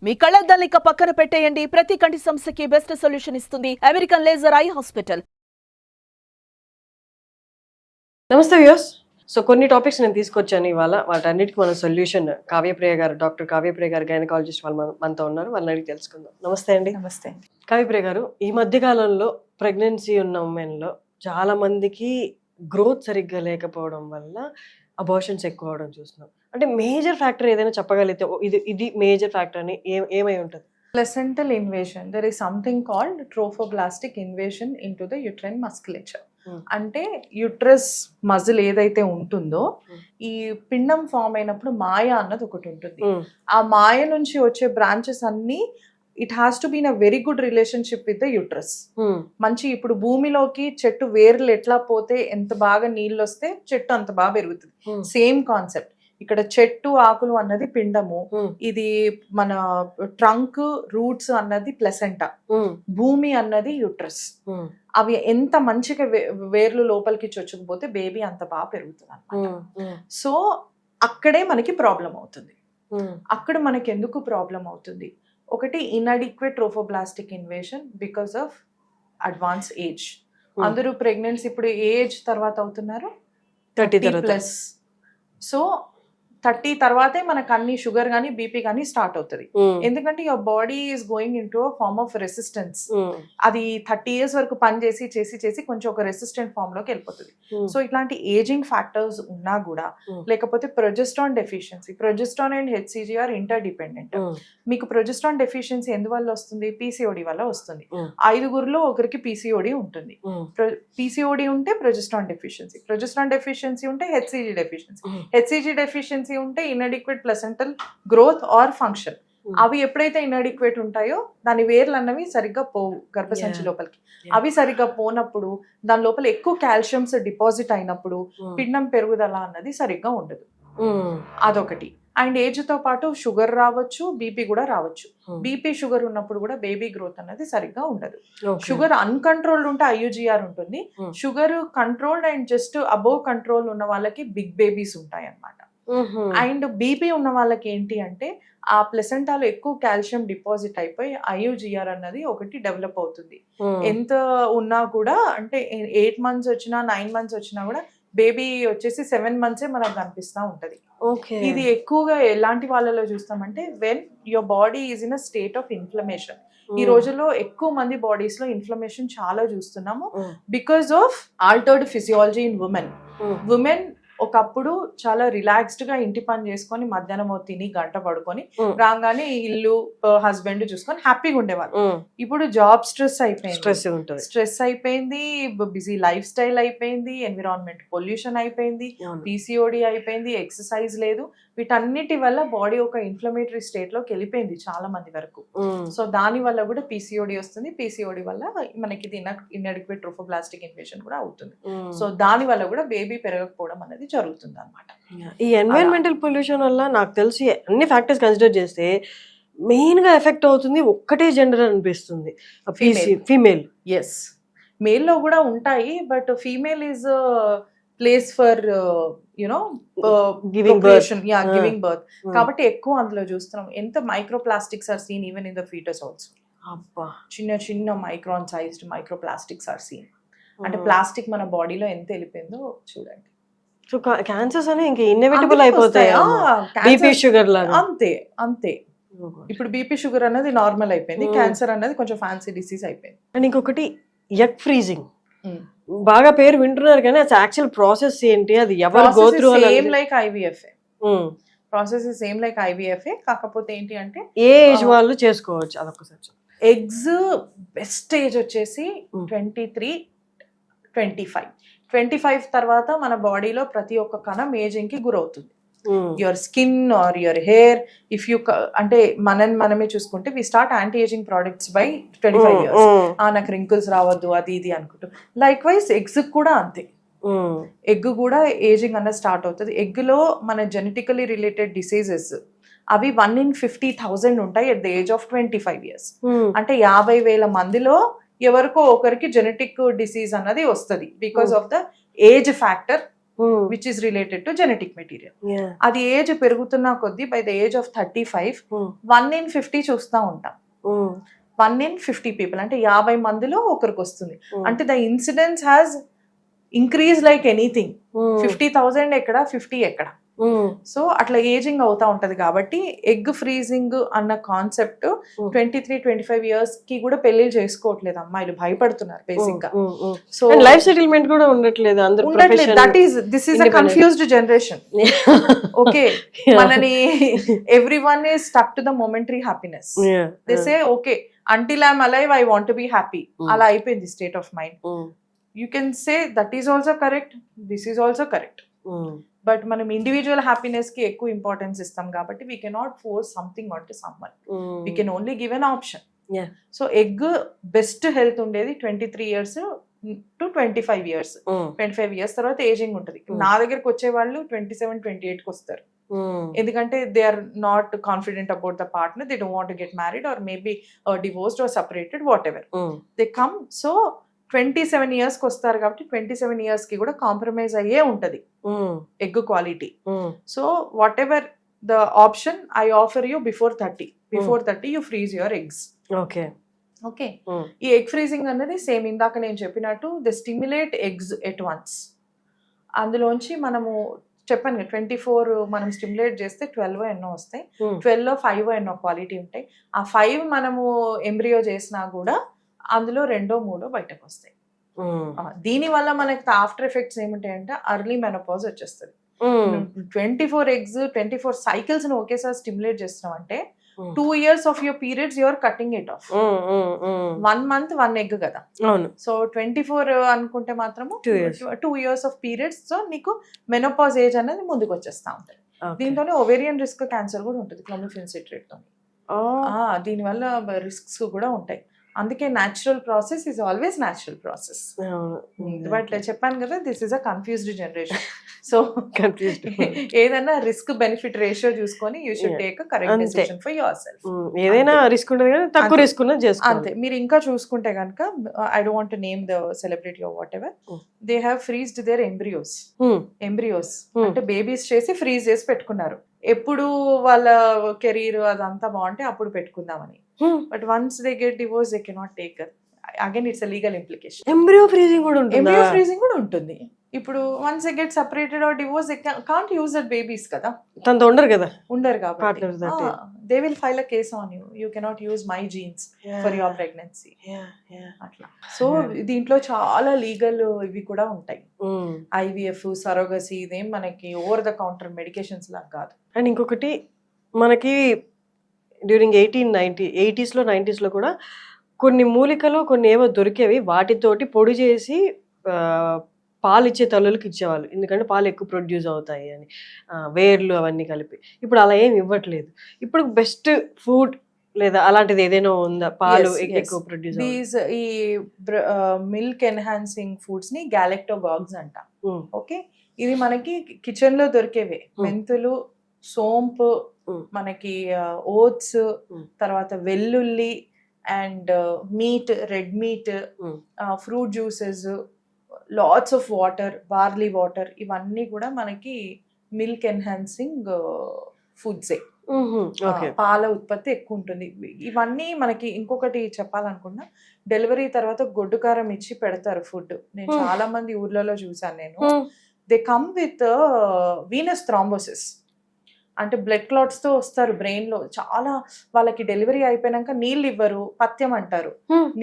మీ కళ్ళద్దాలిక పక్కన పెట్టేయండి. ప్రతి కంటి సమస్యకి బెస్ట్ సొల్యూషన్ ఇస్తుంది అమెరికన్ లేజర్ ఐ హాస్పిటల్. నమస్తే వ్యూస్. సో కొన్ని టాపిక్స్ నేను తీసుకొచ్చాను ఇవాళ. వాటన్నిటికీ మన సొల్యూషన్ కావ్యప్రియ గారు, డాక్టర్ కావ్యప్రియ గారు, గైనకాలజిస్ట్ వాళ్ళు మనతో ఉన్నారు. వాళ్ళని అడిగి తెలుసుకుందాం. నమస్తే అండి. నమస్తే. కావ్యప్రియ గారు, ఈ మధ్య కాలంలో ప్రెగ్నెన్సీ ఉన్న ఉమెన్లో చాలా మందికి గ్రోత్ సరిగ్గా లేకపోవడం వల్ల అబార్షన్స్ ఎక్కువ అవడం చూస్తున్నాం. అంటే మేజర్ ఫ్యాక్టర్ ఏదైనా చెప్పగలిగితే ఇది మేజర్ ఫ్యాక్టర్ అని ఏమై ఉంటుంది? Placental invasion. There is something called trophoblastic invasion into the uterine musculature. అంటే యుట్రస్ మజిల్ ఏదైతే ఉంటుందో ఈ పిండం ఫామ్ అయినప్పుడు మాయ అన్నది ఒకటి ఉంటుంది. ఆ మాయ నుంచి వచ్చే బ్రాంచెస్ అన్ని it has to be in a very good relationship with the uterus. మంచి ఇప్పుడు భూమిలోకి చెట్టు వేర్లు ఎట్లా పోతే ఎంత బాగా నీళ్ళు వస్తే చెట్టు అంత బాగా పెరుగుతుంది. సేమ్ కాన్సెప్ట్ ఇక్కడ చెట్టు ఆకులు అన్నది పిండము, ఇది మన ట్రంక్ రూట్స్ అన్నది ప్లెసెంటా, భూమి అన్నది యుట్రస్. అవి ఎంత మంచిగా వేర్లు లోపలికి చొచ్చుకుపోతే బేబీ అంత బాగా పెరుగుతుంది అన్నమాట. సో అక్కడే మనకి ప్రాబ్లం అవుతుంది. అక్కడ మనకి ఎందుకు ప్రాబ్లం అవుతుంది? ఒకటి inadequate trophoblastic invasion because of advance age. అందరూ ప్రెగ్నెన్సీ ఇప్పుడు ఏజ్ తర్వాత అవుతున్నారు 30+. సో 30 తర్వాతే మనకు అన్ని షుగర్ కానీ బీపీ కానీ స్టార్ట్ అవుతుంది. ఎందుకంటే your body is going into form of resistance. అది 30 years వరకు పని చేసి చేసి చేసి కొంచెం ఒక రెసిస్టెంట్ ఫామ్ లోకి వెళ్ళిపోతుంది. సో ఇట్లాంటి ఏజింగ్ ఫ్యాక్టర్స్ ఉన్నా కూడా, లేకపోతే progesterone deficiency, progesterone and HCG are inter dependent. మీకు ప్రొజెస్ట్రాన్ డెఫిషియన్సీ ఎందువల్ల వస్తుంది? పీసీఓడి వల్ల వస్తుంది. 5గురిలో ఒకరికి పీసీఓడి ఉంటుంది. పీసీఓడి ఉంటే ప్రొజెస్ట్రాన్ డెఫిషియన్సీ ఉంటే హెచ్సిజి డెఫిషియన్సీ ఉంటే inadequate placental growth or function. అవి ఎప్పుడైతే ఇన్అడిక్వేట్ ఉంటాయో దాని వేర్లు అన్నవి సరిగ్గా పోవు గర్భసంచి లోపలికి. అవి సరిగ్గా పోనప్పుడు దాని లోపల ఎక్కువ కాల్షియమ్స్ డిపాజిట్ అయినప్పుడు పిండం పెరుగుదల అన్నది సరిగ్గా ఉండదు. అదొకటి. అండ్ ఏజ్ తో పాటు షుగర్ రావచ్చు, బీపీ కూడా రావచ్చు. బీపీ షుగర్ ఉన్నప్పుడు కూడా బేబీ గ్రోత్ అనేది సరిగ్గా ఉండదు. షుగర్ అన్కంట్రోల్డ్ ఉంటే ఐయుజిఆర్ ఉంటుంది. Sugar controlled and just above control ఉన్న వాళ్ళకి బిగ్ బేబీస్ ఉంటాయి అన్నమాట. అండ్ బీపీ ఉన్న వాళ్ళకి ఏంటి అంటే ఆ ప్లెసెంటాలో ఎక్కువ కాల్షియం డిపాజిట్ అయిపోయి ఐయుజిఆర్ అన్నది ఒకటి డెవలప్ అవుతుంది. ఎంత ఉన్నా కూడా అంటే 8 months వచ్చినా 9 months వచ్చినా కూడా బేబీ వచ్చేసి 7 months మనకు కనిపిస్తూ ఉంటది. ఇది ఎక్కువగా ఎలాంటి వాళ్ళలో చూస్తామంటే when your body is in a state of inflammation. ఈ రోజుల్లో ఎక్కువ మంది బాడీస్ లో ఇన్ఫ్లమేషన్ చాలా చూస్తున్నాము because of altered physiology in women. ఒకప్పుడు చాలా రిలాక్స్డ్ గా ఇంటి పని చేసుకొని మధ్యాహ్నం తిని గంట పడుకొని రాగానే ఇల్లు హస్బెండ్ చూసుకొని హ్యాపీగా ఉండేవాళ్ళు. ఇప్పుడు జాబ్ స్ట్రెస్ అయిపోయింది, బిజీ లైఫ్ స్టైల్ అయిపోయింది, ఎన్విరాన్మెంట్ పొల్యూషన్ అయిపోయింది, పీసీఓడి అయిపోయింది, ఎక్సర్సైజ్ లేదు. వీటన్నిటి వల్ల బాడీ ఒక ఇన్ఫ్లమేటరీ స్టేట్ లోకి వెళ్ళిపోయింది చాలా మంది వరకు. సో దాని వల్ల కూడా పీసీఓడి వస్తుంది. పీసీఓడి వల్ల మనకి ఇన్అడిక్వేట్ ట్రోఫోబ్లాస్టిక్ ఇన్వేషన్ కూడా అవుతుంది. సో దాని వల్ల కూడా బేబీ పెరగకపోవడం అనేది జరుగుతుంది అన్నమాట. ఈ ఎన్వైరన్మెంటల్ పొల్యూషన్ వల్ల నాకు తెలిసి అన్ని ఫ్యాక్టర్స్ కన్సిడర్ చేస్తే మెయిన్ గా ఎఫెక్ట్ అవుతుంది ఒక్కటే జెండర్ అనిపిస్తుంది, ఫీమేల్. ఎస్, మేల్ లో కూడా ఉంటాయి, but female is place for giving birth. కాబట్టి ఎక్కువ అందులో చూస్తున్నాం. ఎంత microplastics are seen even in the foetus also. చిన్న చిన్న micron sized microplastics are seen. అంటే ప్లాస్టిక్ మన బాడీలో ఎంత వెళ్ళిపోయిందో చూడండి. సో క్యాన్సర్స్ అనేవి ఇంకా ఇన్నెవిటబుల్ అయిపోతాయి. బీపీ షుగర్ లాగా అంతే. ఇప్పుడు బీపీ షుగర్ అనేది నార్మల్ అయిపోయింది, క్యాన్సర్ అనేది కొంచెం ఫ్యాన్సీ డిసీజ్ అయిపోయింది. అండ్ ఇంకొకటి ఎగ్ ఫ్రీజింగ్. బాగా పేరు వింటున్నారు కానీ అది యాక్చువల్ ప్రాసెస్ ఏంటి? అది ఎవరు go through? Same like IVF process, same like IVF. కాకపోతే ఏంటి అంటే ఏ ఏజ్ వాళ్ళు చేసుకోవచ్చు అదొకసారి. ఎగ్స్ బెస్ట్ ఏజ్ వచ్చేసి 23-25 తర్వాత మన బాడీలో ప్రతి ఒక్క కణం ఏజింగ్ కి గురవుతుంది. Your skin or your hair, if you అంటే మనమే చూసుకుంటే we start anti ageing products by 25 years. నాకు రింకిల్స్ రావద్దు అది ఇది అనుకుంటూ. లైక్ వైజ్ ఎగ్స్ కూడా అంతే. ఎగ్ కూడా ఏజింగ్ అన్నది స్టార్ట్ అవుతుంది. ఎగ్ లో మన జెనెటికలీ రిలేటెడ్ డిసీజెస్ అవి 1 in 50,000 ఉంటాయి at the age of 25 years. అంటే 50,000 మందిలో ఎవరికో ఒకరికి జెనెటిక్ డిసీజ్ అన్నది వస్తుంది because of the age factor which is related to genetic material. అది ఏజ్ పెరుగుతున్న కొద్దీ by the age of 35 1 in 50 చూస్తూ ఉంటాం. 1 in 50 పీపుల్ అంటే 50 మందిలో ఒకరికి వస్తుంది. అంటే the incidence has increase like anything. 50,000 ఎక్కడ 50 ఎక్కడ. సో అట్లా ఏజింగ్ అవుతా ఉంటది. కాబట్టి ఎగ్ ఫ్రీజింగ్ అన్న కాన్సెప్ట్ 23-25 years కి కూడా పెళ్లి చేసుకోవట్లేదు అమ్మాయిలు, భయపడుతున్నారు బేసిక్ గా. సో లైఫ్ సెటిల్మెంట్ కూడా ఉండట్లేదు అందరూ. That is this is a confused generation. Okay, మనని everyone is stuck to the momentary happiness. They say okay until I'm alive I want to be happy. అలా అయిపోయింది state of mind. You can say that is also correct, this is also correct. But మనం individual happiness కి ఎక్కువ importance ఇస్తాం కాబట్టి we cannot force something on to someone. We can only give an option. So egg best health ఉండేది 23 years to 25 years. 25 years తర్వాత ageing ఉంటుంది. నా దగ్గరకు వచ్చే వాళ్ళు 27-28 వస్తారు. ఎందుకంటే they are not confident about the partner, they don't want to get married or maybe divorced or separated, whatever they come. So 27 years కి వస్తారు కాబట్టి 27 years కి కూడా కాంప్రమైజ్ అయ్యే ఉంటది egg quality. So what ever the option I offer you before 30 you freeze your eggs. Okay okay, ఈ egg freezing అనేది same ఇందాక నేను చెప్పినట్టు the stimulate eggs at once. అందులోంచి మనము చెప్పాను కదా 24 మనం స్టిమ్యులేట్ చేస్తే 12 ఎన్నో వస్తాయి. 12లో 5 ఎన్నో క్వాలిటీ ఉంటాయి. ఆ 5 మనము ఎంబ్రియో చేసినా కూడా అందులో 2-3 బయటకు వస్తాయి. దీని వల్ల మనకి ఆఫ్టర్ ఎఫెక్ట్స్ ఏమిటాయంటే అర్లీ మెనోపాజ్ వచ్చేస్తుంది. 24 eggs 24 cycles ని ఒకేసారి స్టిమ్యులేట్ చేస్తున్నాం అంటే 2 years of your periods you are cutting it off. 1 month 1 egg కదా. సో 24 అనుకుంటే మాత్రము 2 years of periods. సో నీకు మెనోపాజ్ ఏజ్ అనేది ముందుకు వచ్చేస్తా ఉంటుంది. దీంతోనే ఓవేరియన్ రిస్క్ క్యాన్సర్ కూడా ఉంటుంది క్లోమిఫెన్ సిట్రేట్ తో. దీనివల్ల రిస్క్స్ కూడా ఉంటాయి. అందుకే natural process is always natural process. But చెప్పాను కదా this is a confused generation. So ఏదైనా రిస్క్ బెనిఫిట్ రేషియో చూసుకొని you should take a correct decision for your self. ఏదైనా రిస్క్ ఉంటుంది కానీ తక్కువ రిస్క్ ఉన్నది చేసుకోవాలి. అంతే. మీరు ఇంకా చూసుకుంటే కనుక I don't want to name the celebrity or whatever, they have freezed their embryos అంటే బేబీస్ చేసి ఫ్రీజ్ చేసి పెట్టుకున్నారు. ఎప్పుడు వాళ్ళ కెరీర్ అదంతా బాగుంటే అప్పుడు పెట్టుకుందామని. But once they get divorce they cannot take. Again it's a legal implication. Embryo freezing కూడా ఉంటుంది. ఇప్పుడు once they get separated or divorce they can't use that babies కదా, తనతో ఉండరు కాబట్టి they will file a case on you. You cannot use my jeans for your pregnancy అట్లా. So దీంట్లో చాలా లీగల్ ఇవి కూడా ఉంటాయి. ఐవీఎఫ్, సరోగసీ, ఇదేం మనకి ఓవర్ ద కౌంటర్ మెడికేషన్స్ లాగా కాదు. అండ్ ఇంకొకటి మనకి డ్యూరింగ్ 80s లో 90s లో కూడా కొన్ని మూలికలు కొన్ని ఏవో దొరికేవి, వాటితోటి పొడి చేసి పాలు ఇచ్చే తల్లులకు ఇచ్చేవాళ్ళు. ఎందుకంటే పాలు ఎక్కువ ప్రొడ్యూస్ అవుతాయి అని, వేర్లు అవన్నీ కలిపి. ఇప్పుడు అలా ఏమి ఇవ్వట్లేదు. ఇప్పుడు బెస్ట్ ఫుడ్ లేదా అలాంటిది ఏదైనా ఉందా పాలు ఎక్కువ ప్రొడ్యూస్? ఈ మిల్క్ ఎన్హాన్సింగ్ ఫుడ్స్ ని గ్యాలెక్టోగాగ్స్ అంట. ఓకే, ఇది మనకి కిచెన్ లో దొరికేవే. మెంతులు, సోంపు, మనకి ఓట్స్, తర్వాత వెల్లుల్లి and meet, red meat, fruit juices, lots of water, barley water, ఇవన్నీ కూడా మనకి మిల్క్ ఎన్హాన్సింగ్ ఫుడ్సే. పాల ఉత్పత్తి ఎక్కువ ఉంటుంది. ఇవన్నీ మనకి ఇంకొకటి చెప్పాలనుకున్నా, డెలివరీ తర్వాత గొడ్డు కారం ఇచ్చి పెడతారు ఫుడ్. నేను చాలా మంది ఊర్లలో చూసాను నేను. They come with Venus thrombosis అంటే బ్లడ్ క్లాట్స్ తో వస్తారు బ్రెయిన్ లో. చాలా వాళ్ళకి డెలివరీ అయిపోయినాక నీళ్ళు ఇవ్వరు, పథ్యం అంటారు,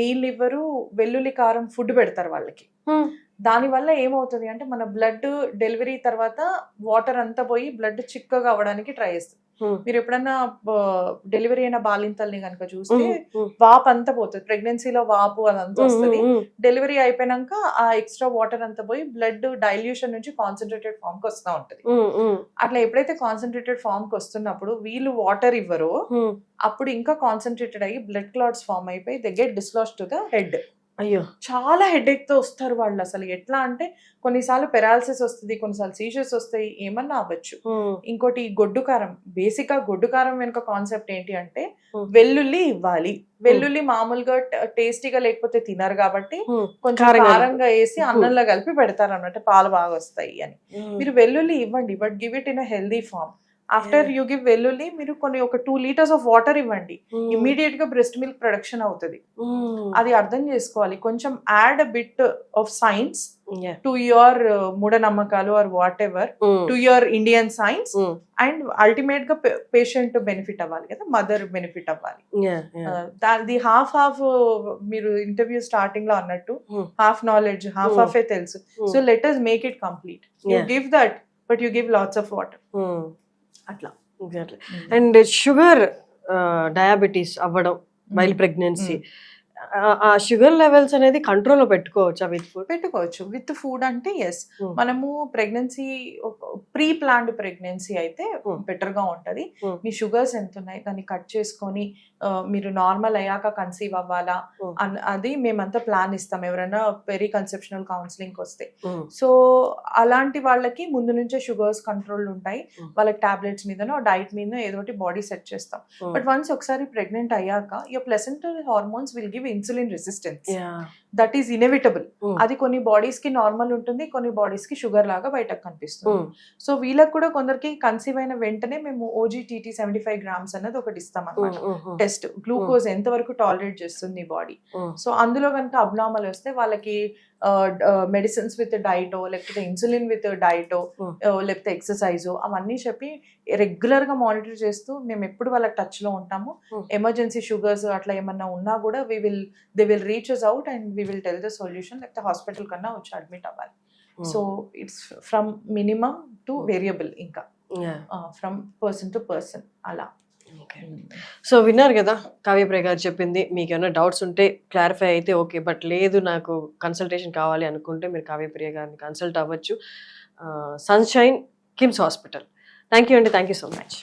నీళ్ళు ఇవ్వరు, వెల్లుల్లి కారం ఫుడ్ పెడతారు వాళ్ళకి. దానివల్ల ఏమవుతుంది అంటే మన బ్లడ్ డెలివరీ తర్వాత వాటర్ అంతా పోయి బ్లడ్ చిక్కగా అవ్వడానికి ట్రై చేస్తుంది. మీరు ఎప్పుడన్నా డెలివరీ అయిన బాలింతల్ని కనుక చూస్తే వాపు అంతా పోతుంది. ప్రెగ్నెన్సీలో వాపు అదంతా వస్తుంది. డెలివరీ అయిపోయినాక ఆ ఎక్స్ట్రా వాటర్ అంతా పోయి బ్లడ్ డైల్యూషన్ నుంచి కాన్సన్ట్రేటెడ్ ఫామ్ కి వస్తూ ఉంటది. అట్లా ఎప్పుడైతే కాన్సన్ట్రేటెడ్ ఫామ్ కి వస్తున్నప్పుడు వీళ్ళు వాటర్ ఇవ్వరో అప్పుడు ఇంకా కాన్సన్ట్రేటెడ్ అయ్యి బ్లడ్ క్లాట్స్ ఫామ్ అయిపోయి they get dislodged to the head. అయ్యో. చాలా హెడేక్ తో వస్తారు వాళ్ళు. అసలు ఎట్లా అంటే కొన్నిసార్లు పెరాలసిస్ వస్తుంది, కొన్నిసార్లు సీజర్స్ వస్తాయి, ఏమన్నా అవ్వచ్చు. ఇంకోటి గొడ్డు కారం. బేసిక్ గా గొడ్డు కారం వెనుక కాన్సెప్ట్ ఏంటి అంటే వెల్లుల్లి ఇవ్వాలి. వెల్లుల్లి మామూలుగా టేస్టీగా లేకపోతే తినరు కాబట్టి కొంచెం కారంగా వేసి అన్నంలో కలిపి పెడతారు అన్నట్టు, పాలు బాగా వస్తాయి అని. మీరు వెల్లుల్లి ఇవ్వండి, but give it in a healthy form. After you give వెల్లుల్లి మీరు ఒక 2 liters ఆఫ్ వాటర్ ఇవ్వండి, ఇమ్మీడియట్ గా బ్రెస్ట్ మిల్క్ ప్రొడక్షన్ అవుతుంది. అది అర్థం చేసుకోవాలి. కొంచెం add a bit of science to your మూఢనమ్మకాలు or whatever, to your Indian science, and ultimate గా పేషెంట్ బెనిఫిట్ అవ్వాలి కదా, మదర్ బెనిఫిట్ అవ్వాలి. దాని హాఫ్ మీరు ఇంటర్వ్యూ స్టార్టింగ్ లో అన్నట్టు హాఫ్ నాలెడ్జ్ హాఫ్ ఏ తెలుసు. So let us make it complete. You give that but you give lots of water. అట్లా. ఎగ్జాక్ట్లీ. అండ్ షుగర్ డయాబెటీస్ అవ్వడం వైల్ ప్రెగ్నెన్సీ, ఆ షుగర్ లెవెల్స్ అనేది కంట్రోల్లో పెట్టుకోవచ్చా విత్ ఫుడ్? పెట్టుకోవచ్చు విత్ ఫుడ్. అంటే ఎస్, మనము ప్రెగ్నెన్సీ ప్రీ ప్లాన్డ్ ప్రెగ్నెన్సీ అయితే బెటర్ గా ఉంటది. మీ షుగర్స్ ఎంత ఉన్నాయి దాన్ని కట్ చేసుకొని మీరు నార్మల్ అయ్యాక కన్సీవ్ అవ్వాలా అది మేమంతా ప్లాన్ ఇస్తాం ఎవరైనా పెరీ కన్సెప్షనల్ కౌన్సిలింగ్ వస్తే. సో అలాంటి వాళ్ళకి ముందు నుంచే షుగర్స్ కంట్రోల్ ఉంటాయి, వాళ్ళకి టాబ్లెట్స్ మీదనో డైట్ మీదనో ఏదో ఒకటి బాడీ సెట్ చేస్తాం. బట్ వన్స్ ఒకసారి ప్రెగ్నెంట్ అయ్యాక your placental hormones will give insulin resistance. That is inevitable. అది కొన్ని బాడీస్ కి నార్మల్ ఉంటుంది, కొన్ని బాడీస్ కి షుగర్ లాగా బయటకు కనిపిస్తుంది. సో వీళ్ళకి కూడా కొందరికి కన్సీవ్ అయిన వెంటనే మేము OGTT 75 grams అన్నది ఒకటి ఇస్తాం అన్నమాట. టెస్ట్ గ్లూకోజ్ ఎంత వరకు టాలరేట్ చేస్తుంది బాడీ. సో అందులో కనుక అబ్నార్మల్ వస్తే వాళ్ళకి మెడిసిన్స్ విత్ డైటో లేకపోతే ఇన్సులిన్ విత్ డైటో లేకపోతే ఎక్సర్సైజో అవన్నీ చెప్పి రెగ్యులర్ గా మానిటర్ చేస్తూ మేము ఎప్పుడు వాళ్ళకి టచ్ లో ఉంటాము. ఎమర్జెన్సీ షుగర్స్ అట్లా ఏమన్నా ఉన్నా కూడా they will reach us out and we will tell the solution. లేకపోతే హాస్పిటల్ కన్నా వచ్చి అడ్మిట్ అవ్వాలి. So it's from minimum to variable, ఇంకా ఫ్రమ్ పర్సన్ టు పర్సన్ అలా. సో విన్నారు కదా కావ్యప్రియ గారు చెప్పింది. మీకు ఏమైనా డౌట్స్ ఉంటే క్లారిఫై అయితే ఓకే, బట్ లేదు నాకు కన్సల్టేషన్ కావాలి అనుకుంటే మీరు కావ్యప్రియ గారిని కన్సల్ట్ అవ్వచ్చు. Sunshine KIMS hospital. Thank you అండి, థ్యాంక్ యూ సో మచ్.